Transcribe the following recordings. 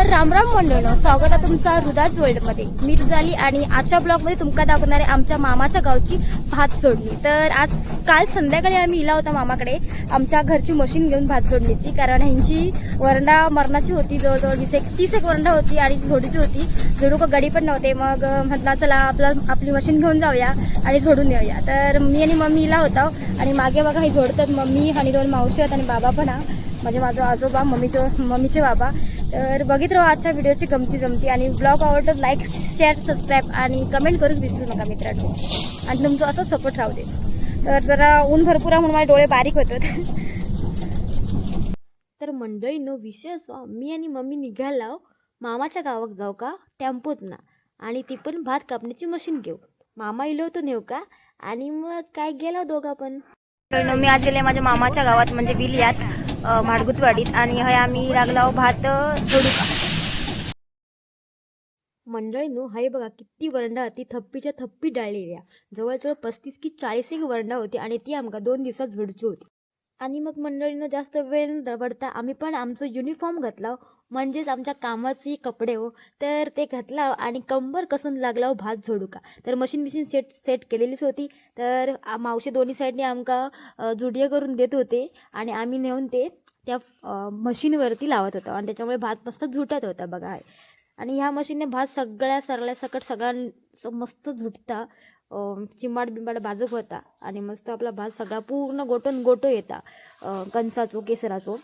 राम राम मंडळ, स्वागत आहे तुमचा हृदयाच वर्ल्डमध्ये. मी रुजाली आणि आजच्या ब्लॉगमध्ये तुमका दाखवणार आहे आमच्या मामाच्या गावची भात सोडणी. तर आज काल संध्याकाळी आम्ही इला होता मामाकडे आमच्या घरची मशीन घेऊन भात सोडणीची, कारण ह्यांची वरंडा मरणाची होती. जवळजवळ 30 वरंडा होती आणि झोडीची होती. झोडू का गडी पण नव्हते. मग म्हटलं चला आपली मशीन घेऊन जाऊया आणि झोडून येऊया. तर मी आणि मम्मी इला होता आणि मागे बघा हे झोडतात मम्मी आणि 2 मावशी आहेत आणि बाबा पण हा म्हणजे माझा आजोबा मम्मीचे बाबा. तर बघित राहा आजच्या व्हिडिओची गमती आणि ब्लॉग आवडतं लाईक शेअर सबस्क्राईब आणि कमेंट करून विसरू नका मित्रांनो. आणि तुमचं असं सपोर्ट राहू दे. तर जरा ऊन भरपूर आहे म्हणून माझे डोळे बारीक होतात. तर मंडळीनो विषय असो, मी आणि मम्मी निघाला मामाच्या गावात जाऊ का टेम्पोत ना, आणि ती पण भात कापण्याची मशीन घेऊ. मामा इलो होतो नेऊ का, आणि मग काय गेला दोघा पण. मी आज गेले माझ्या मामाच्या गावात म्हणजे विलियात माडगुतवाडीत, आणि हे आम्ही लागला भात सोडू का. मंडळीनो हाय बघा किती वरंडा होती, थप्पीच्या थप्पी डाळलेल्या. जवळजवळ 35 की 40 वरंडा होती आणि ती आमका 2 दिवसात झोडची होती. आणि मग मंडळीनं जास्त वेळ न दबडता आम्ही पण आमचं युनिफॉर्म घातला, म्हणजेच आमच्या कामाचे कपडे हो. तर ते घातला आणि कंबर कसून लागला भात झोडू का. तर मशीन सेट केलेलीच होती. तर मावशी दोन्ही साईडने आमका जुडिया करून देत होते आणि आम्ही नेऊन ते त्या मशीनवरती लावत होतो आणि त्याच्यामुळे भात मस्त झुटत होता बघा. आणि ह्या मशीनने भात सगळ्या सरल्यासकट सगळ्या मस्त झुटता. चिंबाड बिंबाड बाजूक होता आणि मस्त आपला भात सगळा पूर्ण गोटो येता कणसाचो केसराचो.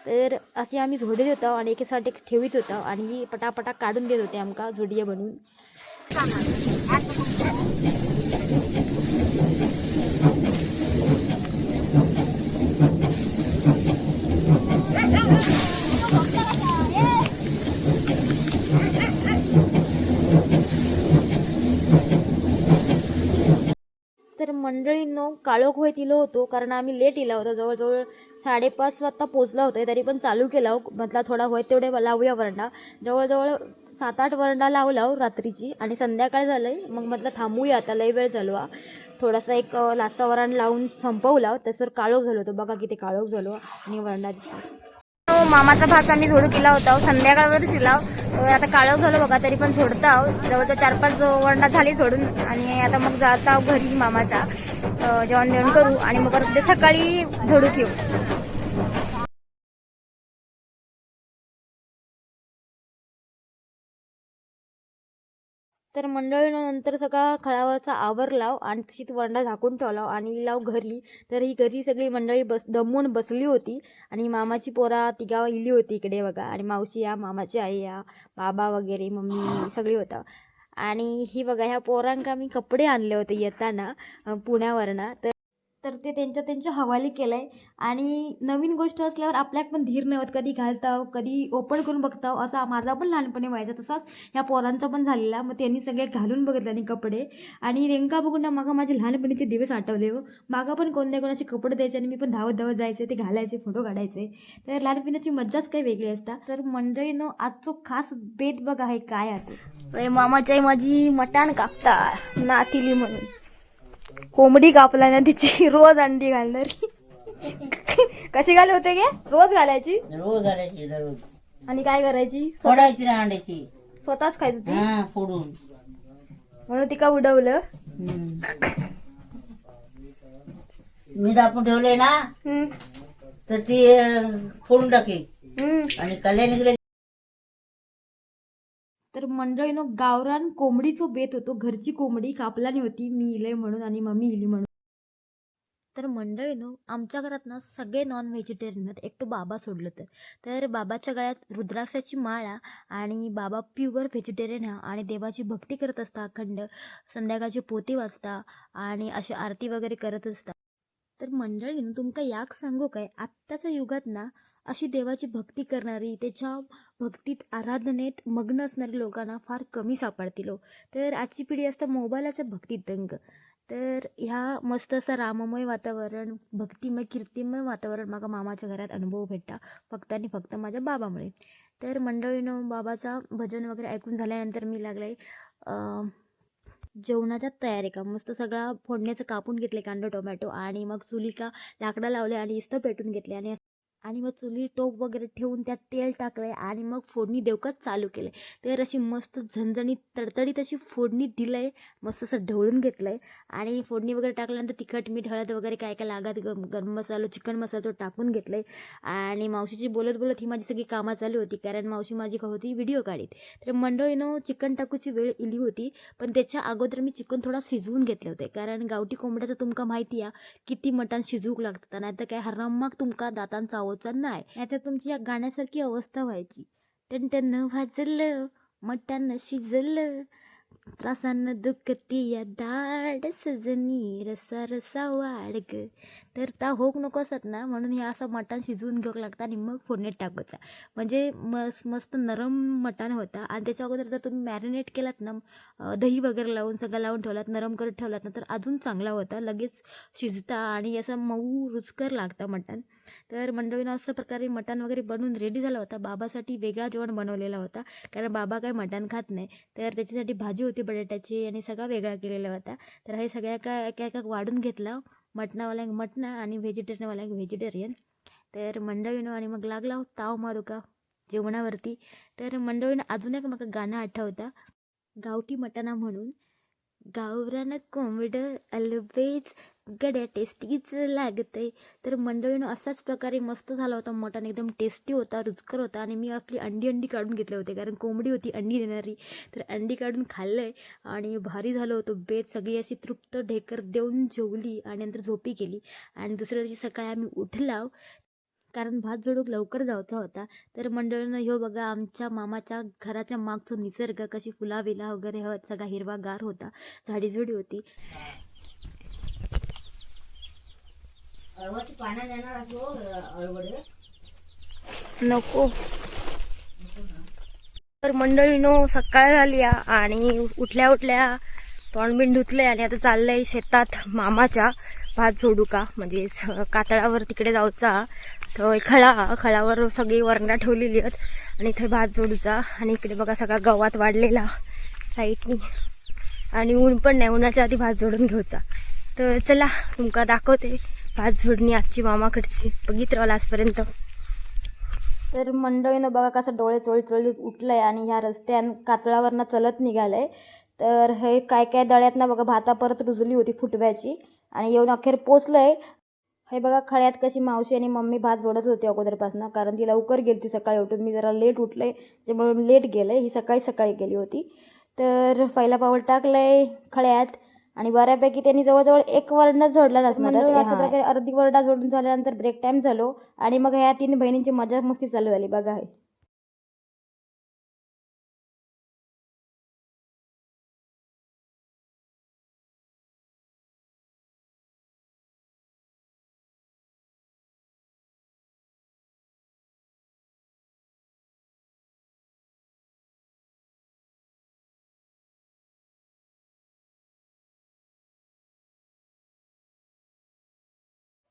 तर असे आम्ही झोडीत होतो आणि एकेसाठी ठेवीत होतो आणि ही पटापटा काढून देत होते आमका झोडिये बनवून. तर मंडळींनो काळोख होत इलो होतो, कारण आम्ही लेट इला होतो. जवळजवळ 5:30 वाजता पोचला होता. तरी पण चालू केला म्हटला थोडा होय तेवढे लावूया वरंडा. जवळजवळ 7-8 वरंडा लावला रात्रीची आणि संध्याकाळ झालंय. मग म्हटलं थांबूया आता, लय वेळ झालो. थोडासा एक लाचचा वरण लावून संपवला. त्याच्यावर काळोख झालो होतो बघा, किती काळोख झालो आणि वरंडा दिसतो. मामाचा भात आम्ही झोडू केला होता संध्याकाळवरच इला. आता काळोख झालं बघा तरी पण झोडता. जवळजवळ 4-5 वरंडा झाली सोडून आणि आता मग जाता घरी मामाच्या जेवण बिवण करू आणि मग परत सकाळी झोडू घेऊ. तर मंडळीनं नंतर सगळा खळावरचा आवरला आणि तशीच वरंडा झाकून ठेवला आणि लाव घरी. तर ही घरी सगळी मंडळी दमून बसली होती आणि मामाची पोरा तिघा इली होती इकडे बघा. आणि मावशी या, मामाची आई या, बाबा वगैरे, मम्मी सगळी होता. आणि ही बघा ह्या पोरांका मी कपडे आणले होते येताना पुण्यावरनं. तर ते त्यांच्या हवाली केलं आहे. आणि नवीन गोष्ट असल्यावर आपल्याला पण धीर नव्हत, कधी घालताव कधी ओपन करून बघताव. असा माझा पण लहानपणी व्हायचा, तसाच ह्या पोरांचा पण झालेला. मग त्यांनी सगळे घालून बघितले आणि कपडे, आणि रेंका बघून ना मागा माझे लहानपणीचे दिवस आठवले हो. मागा पण कोणाचे कपडे द्यायचे आणि मी पण धावत जायचे, ते घालायचे, फोटो काढायचे. तर लहानपणीची मज्जाच काही वेगळी असता. तर मंडळीनं आजचो खास बेत बघा आहे काय आहे. मामाची माझी मटाण कापता नातिली म्हणून कोंबडी कापला ना तिची रोज अंडी घालणारी. कशी घाल होते गे, रोज घालायची दररोज आणि काय करायची, फोडायची ना अंड्याची, स्वतःच खायची ती. फोडून म्हणून ती का उडवलं. मीठ आपण ठेवले ना तर ती फोडून टाके आणि कल्या निघले. तर मंडळीनं गावरान कोंबडीचो बेत होतो. घरची कोंबडी कापलानी होती, मी इले म्हणून आणि मम्मी इली म्हणून. तर मंडळीनो आमच्या घरात ना सगळे नॉन व्हेजिटेरियन आहेत, एकटो बाबा सोडलं तर बाबाच्या गळ्यात रुद्राक्षाची माळा आणि बाबा प्युअर व्हेजिटेरियन हा आणि देवाची भक्ती करत असता. अखंड संध्याकाळची पोती वाचता आणि अशी आरती वगैरे करत असता. तर मंडळीनं तुमका याक सांगू काय, आत्ताच्या युगात ना अशी देवाची भक्ती करणारी, त्याच्या भक्तीत आराधनेत मग्न असणारी लोकांना फार कमी सापडतील. तर आजची पिढी असतं मोबाईलाच्या भक्तीत दंग. तर ह्या मस्त असं राममय वातावरण, भक्तिमय कीर्तिमय वातावरण माझ्या मामाच्या घरात अनुभव भेटता फक्त आणि फक्त माझ्या बाबामुळे. तर मंडळीनं बाबाचा भजन वगैरे ऐकून झाल्यानंतर मी लागले जेवणाच्या तयारी का. मस्त सगळा फोडण्याचं कापून घेतले कांदा टोमॅटो आणि मग चुलिका लाकडं लावले आणि इस्त पेटून घेतले आणि मग चुली टोप वगैरे ठेवून त्यात तेल टाकलंय आणि मग फोडणी देवकच चालू केलंय. तर अशी मस्त झणझणीत तडतडीत अशी फोडणी दिलंय, मस्त असं ढवळून घेतलंय आणि फोडणी वगैरे टाकल्यानंतर तिखट मीठ हळद वगैरे काय काय लागत गरम मसाला चिकन मसाला तो टाकून घेतलंय. आणि मावशीची बोलत बोलत ही माझी सगळी कामं चालू होती, कारण मावशी माझी का होती व्हिडिओ काढीत. तर मंडळीनं चिकन टाकूची वेळ इली होती, पण त्याच्या अगोदर मी चिकन थोडा शिजवून घेतले होते, कारण गावठी कोंबड्याचं तुमका माहिती आहे किती मटण शिजवूक लागतं, नाही तर काय हरामक तुमका दातांचा चावचा नाही, नाहीतर तुमची या गाण्यासारखी अवस्था व्हायची. टन भाजलं मटण शिजलं, त्रासानं दुखती या दाड सजनी रसा रसा वाढ ग. तर ता होक नको असत ना, म्हणून हे असं मटण शिजवून घेऊ लागतं आणि मग फोडणीत टाकायचा, म्हणजे मस्त नरम मटण होता. आणि त्याच्या अगोदर जर तुम्ही मॅरिनेट केलात ना, दही वगैरे लावून सगळं लावून ठेवलात, नरम करत ठेवलात ना, तर अजून चांगला होता, लगेच शिजता आणि असं मऊ रुचकर लागतं मटण. तर मंडळीनं असं प्रकारे मटण वगैरे बनवून रेडी झाला होता. बाबासाठी वेगळा जेवण बनवलेला होता, कारण बाबा काय मटण खात नाही, तर त्याच्यासाठी भाजी होती बटाट्याची आणि सगळा वेगळा केलेला होता. तर हे सगळ्या काय एका वाढून घेतला, मटणावाल्या मटण आणि व्हेजिटेरियनवाल्या व्हेजिटेरियन. तर मंडळीनं आणि मग लागला ताव मारू का जेवणावरती. तर मंडळीनं अजून एक मग गाणं आठवतं, गावठी मटणा म्हणून, गावरान कोंबड अलवेज गड्या टेस्टीच लागतंय. तर मंडळीनं असाच प्रकारे मस्त झाला होता मटण, एकदम टेस्टी होता, रुचकर होता. आणि मी आपली अंडी काढून घेतले होते, कारण कोंबडी होती अंडी देणारी, तर अंडी काढून खाल्लंय आणि भारी झालं होतं बेत. सगळी अशी तृप्त ढेकर देऊन जेवली आणि नंतर झोपी गेली. आणि दुसऱ्या दिवशी सकाळी आम्ही उठलाव, कारण भात जोडूक लवकर जायचा होता. तर मंडळीनं ह्यो बघा आमच्या मामाच्या घराच्या मागचं निसर्ग, कशी फुलाविला वगैरे होत, सगळा हिरवागार होता, झाडीझुडी होती. अळवाची पानं देणार असो अळवडे नको. तर मंडळीनो सकाळ झाली आणि उठल्या तोंडबिंड धुतले आणि आता चाललंय शेतात मामाच्या भात जोडू का, म्हणजे कातळावर तिकडे जाऊचा. तर खळावर सगळी वरंडा ठेवलेली आहेत आणि इथे भात जोडूचा. आणि इकडे बघा सगळा गवात वाढलेला साईडनी, आणि ऊन पण नाही, उन्हाच्या आधी भात जोडून घेऊचा. तर चला तुमका दाखवते भात जोडणी आजची मामाकडची, बघितलं मला आजपर्यंत. तर मंडळीनं बघा कसं डोळे चोळीत उठलंय आणि ह्या रस्त्यान कातळावरनं चलत निघालंय. तर हे काय दळ्यात ना बघा भाता परत रुजली होती फुटव्याची आणि येऊन अखेर पोचलंय. हे बघा खळ्यात कशी मावशी आणि मम्मी भात जोडत होती अगोदरपासून, कारण ती लवकर गेली होती सकाळी उठून. मी जरा लेट उठलंय त्यामुळे लेट गेलंय, ही सकाळी गेली होती. तर पहिला पाऊल टाकलंय खळ्यात आणि बऱ्यापैकी त्यांनी जवळजवळ एक वरडा जोडला नसणार. अशा प्रकारे अर्धी वरडा जोडून झाल्यानंतर ब्रेक टाइम झालो आणि मग ह्या 3 बहिणींची मजा मस्ती चालू झाली बघा. हे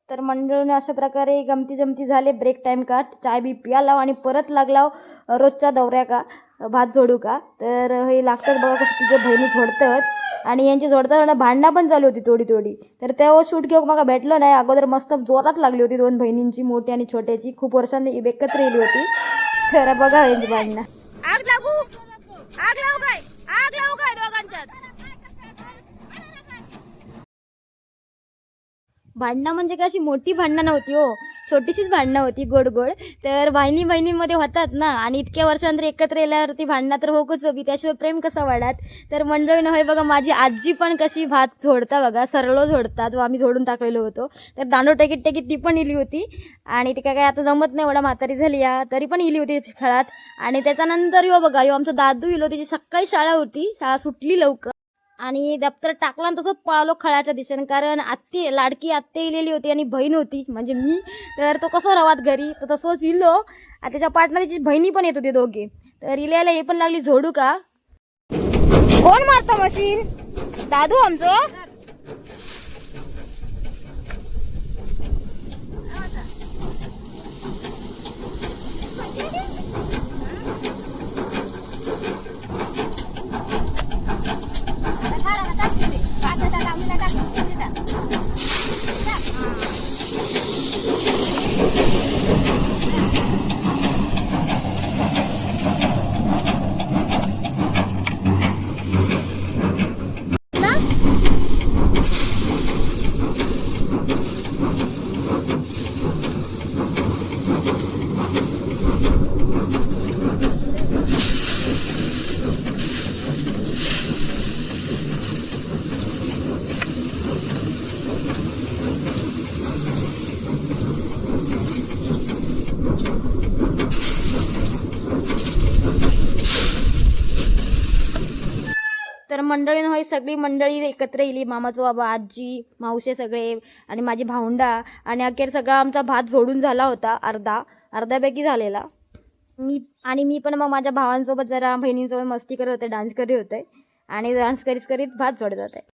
तर मंडळीने अशा प्रकारे गमती जमती झाले. ब्रेक टाइम का चाय बी प्याला आणि परत लागला रोजच्या दौऱ्या का भात जोडू का. तर हे लागतात बघा कसं तिघे बहिणी झोडतात आणि यांची झोडताना भांडणं पण चालू होती थोडी. तर तेव्हा शूट घेऊन मला भेटलं नाही. अगोदर मस्त जोरात लागली होती 2 बहिणींची, मोठी आणि छोट्याची, खूप वर्षांनी एकत्र येली होती. तर बघा यांची भांडणं. आग लावू काय दोघांच्यात भांडणं म्हणजे काय अशी मोठी भांडणं नव्हती हो, छोटीशीच भांडणं होती गोड. तर बहिणीमध्ये होतात ना, आणि इतक्या वर्षांतर एकत्र येल्यावरती भांडणं तर होकच हवी, त्याशिवाय प्रेम कसं वाढत. तर मंडळीनं हे बघा माझी आजी पण कशी भात झोडता बघा, सरळ झोडता, जो आम्ही झोडून टाकलेलो होतो. तर दांडो टेकीत ती पण इली होती आणि ती काय आता जमत नाही, एवढा म्हातारी झाली तरी पण इली होती खेळात. आणि त्याच्यानंतर बघा आमचा दादू इलो, त्याची सकाळी शाळा होती, शाळा सुटली लवकर आणि दप्तर टाकला आणि तसंच पळालो खळ्याच्या दिशेने, कारण लाडकी आत्ते इलेली होती आणि बहीण होती म्हणजे मी. तर तो कसं रवात घरी, तर तसंच इलो आणि त्याच्या पार्टनर त्याची बहिणी पण येत होती दोघे. तर इल्याला हे पण लागली झोडू का. कोण मारतो मशीन? दादू आमचं. तर मंडळीनं ही सगळी मंडळी एकत्र येईल, मामाचो बाबा, आजी, मावशे सगळे आणि माझी भावंडा. आणि अखेर सगळा आमचा भात जोडून झाला होता, अर्ध्यापैकी झालेला. मी पण मग माझ्या भावांसोबत जरा बहिणींसोबत मस्ती करत होते, डान्स करत होते आणि डान्स करीत भात जोडत होते.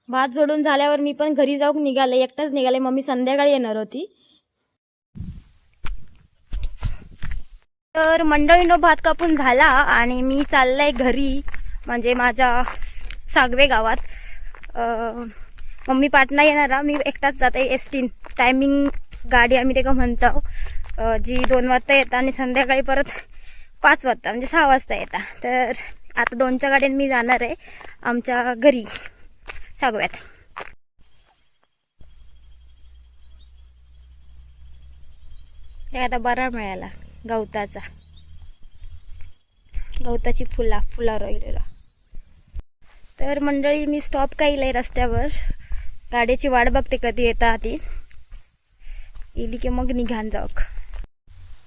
भात जोडून झाल्यावर मी पण घरी जाऊन निघाले, एकटाच निघाले. मम्मी संध्याकाळी येणार होती. तर मंडळीनो भात कापून झाला आणि मी चाललाय घरी, म्हणजे माझ्या सागवे गावात. मम्मी पाटणा येणार, मी एकटाच जाते. एसटी टायमिंग गाडी आम्ही ते का म्हणतो, जी 2 वाजता येतात आणि संध्याकाळी परत 5 वाजता म्हणजे 6 वाजता येतात. तर आता 2च्या गाड्याने मी जाणार आहे आमच्या घरी सागव्यात. हे आता बरा मिळाला गवताची फुला राहिलेला. तर मंडळी मी स्टॉप केलाय रस्त्यावर, गाडीची वाट बघते कधी येता ती इली की मग निघान जाऊ.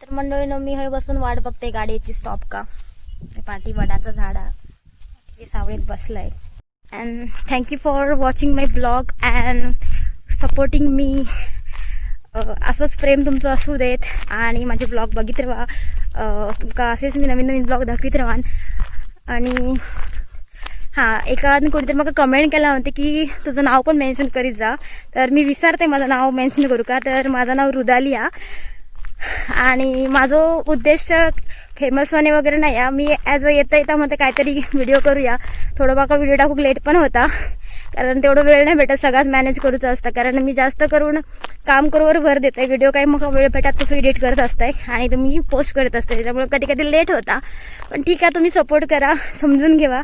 तर मंडळीनं मी हे बसून वाट बघते गाडीची स्टॉप का. पाठी वडाचं झाडा तिची सावळीत बसलाय. And thank you for watching my blog and supporting me. असंच प्रेम तुमचं असू देत आणि माझे ब्लॉग बघित राहा. तुमका असेच मी नवीन ब्लॉग दाखवित राहान. आणि हां, एकाने कोणीतरी मला कमेंट केला होते की तुझं नाव पण मेन्शन करीत जा. तर मी विसरते माझं नाव मेन्शन करू का. तर माझं नाव रुदालिया आणि माझा उद्देश फेमस होणे वगैरे नाही आहे. मी ॲज अ येता मध्ये काहीतरी व्हिडिओ करूया. थोडं बाका व्हिडिओ टाकूक लेट पण होता, कारण तेवढं वेळ नाही भेटत, सगळंच मॅनेज करूचं असतं. कारण मी जास्त करून काम करूवर भर देते, व्हिडिओ काही मग वेळ भेटत तसं एडिट करत असते आणि तुम्ही पोस्ट करत असते, त्याच्यामुळे कधी कधी लेट होता. पण ठीक आहे, तुम्ही सपोर्ट करा, समजून घेवा.